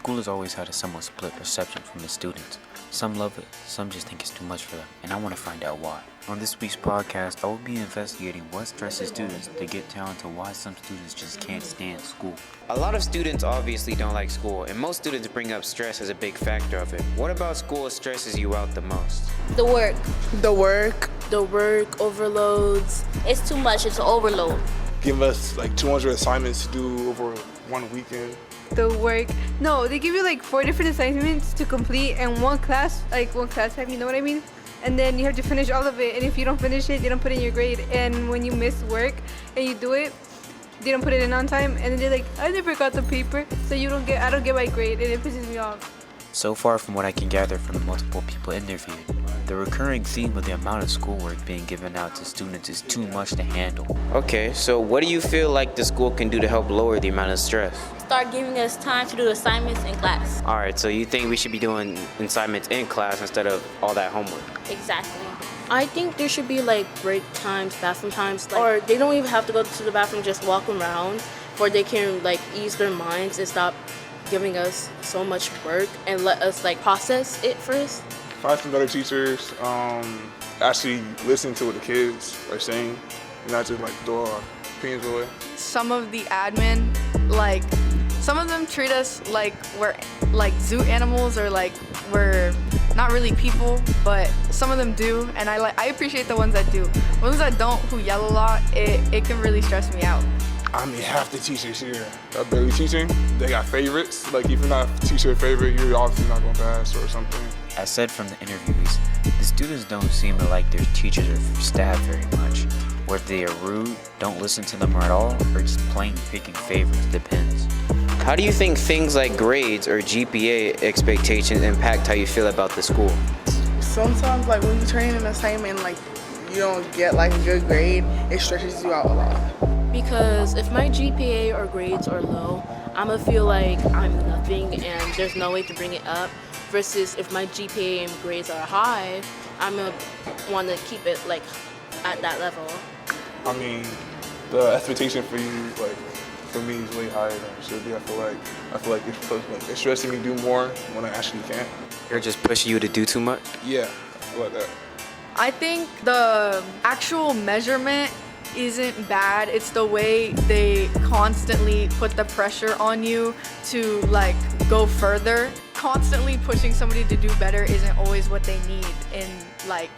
School has always had a somewhat split perception from the students. Some love it, some just think it's too much for them, and I want to find out why. On this week's podcast, I will be investigating what stresses students to get down to why some students just can't stand school. A lot of students obviously don't like school, and most students bring up stress as a big factor of it. What about school stresses you out the most? The work. The work. The work overloads. It's too much. It's an overload. Give us like 200 assignments to do over one weekend. The work. No, they give you like 4 different assignments to complete and one class time, you know what I mean? And then you have to finish all of it, and if you don't finish it, they don't put in your grade. And when you miss work and you do it, they don't put it in on time, and then they're like, I never got the paper, so I don't get my grade, and it pisses me off. So far from what I can gather from the multiple people interviewed, the recurring theme of the amount of schoolwork being given out to students is too much to handle. Okay, so what do you feel like the school can do to help lower the amount of stress? Start giving us time to do assignments in class. Alright, so you think we should be doing assignments in class instead of all that homework? Exactly. I think there should be like break times, bathroom times, or they don't even have to go to the bathroom, just walk around, or they can like ease their minds and stop giving us so much work and let us like process it first. Find some better teachers, actually listen to what the kids are saying, and not just like throw our opinions away. Some of the admin, like, some of them treat us like we're like zoo animals or like we're not really people, but some of them do, and I appreciate the ones that do. The ones that don't, who yell a lot, it can really stress me out. I mean, half the teachers here are barely teaching. They got favorites. Like, if you're not a teacher favorite, you're obviously not going to pass or something. As said from the interviews, the students don't seem to like their teachers or staff very much. Whether they are rude, don't listen to them at all, or just plain picking favorites, depends. How do you think things like grades or GPA expectations impact how you feel about the school? Sometimes, like, when you turn in an assignment and, like, you don't get, like, a good grade, it stresses you out a lot. Because if my GPA or grades are low, I'm gonna feel like I'm nothing and there's no way to bring it up. Versus if my GPA and grades are high, I'm gonna want to keep it like at that level. I mean, the expectation for you, like, for me is way higher than it should be. I feel like it's stressing me to do more when I actually can't. They're just pushing you to do too much? Yeah, I feel like that. I think the actual measurement isn't bad. It's the way they constantly put the pressure on you to like go further. Constantly pushing somebody to do better isn't always what they need in like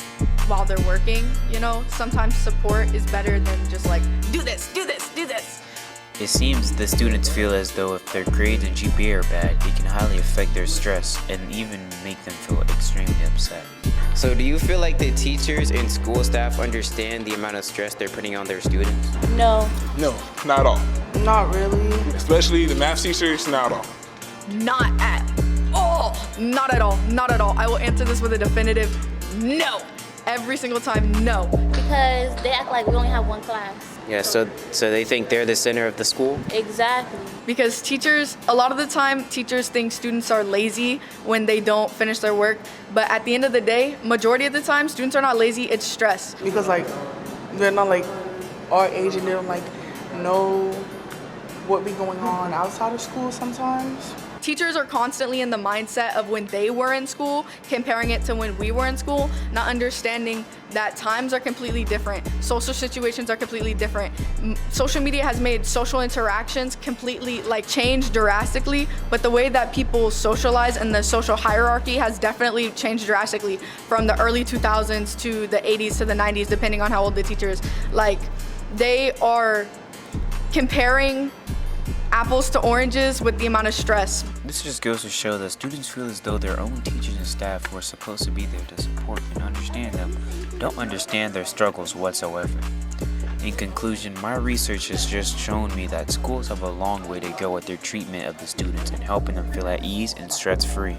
while they're working, you know? Sometimes support is better than just like, do this, do this, do this. It seems the students feel as though if their grades and GPA are bad, it can highly affect their stress and even make them feel extremely upset. So do you feel like the teachers and school staff understand the amount of stress they're putting on their students? No. No, not at all. Not really. Especially the math teachers, not at all. Not at all. Not at all. Not at all. I will answer this with a definitive no. Every single time, no. Because they act like we only have one class. Yeah, so they think they're the center of the school? Exactly. Because teachers, a lot of the time, teachers think students are lazy when they don't finish their work. But at the end of the day, majority of the time, students are not lazy, it's stress. Because, like, they're not, like, our age and they don't, like, know what be going on outside of school sometimes. Teachers are constantly in the mindset of when they were in school, comparing it to when we were in school, not understanding that times are completely different, social situations are completely different. Social media has made social interactions completely like changed drastically, but the way that people socialize and the social hierarchy has definitely changed drastically from the early 2000s to the 80s to the 90s, depending on how old the teacher is. Like, they are comparing apples to oranges with the amount of stress. This just goes to show that students feel as though their own teachers and staff who are supposed to be there to support and understand them don't understand their struggles whatsoever. In conclusion, my research has just shown me that schools have a long way to go with their treatment of the students and helping them feel at ease and stress-free.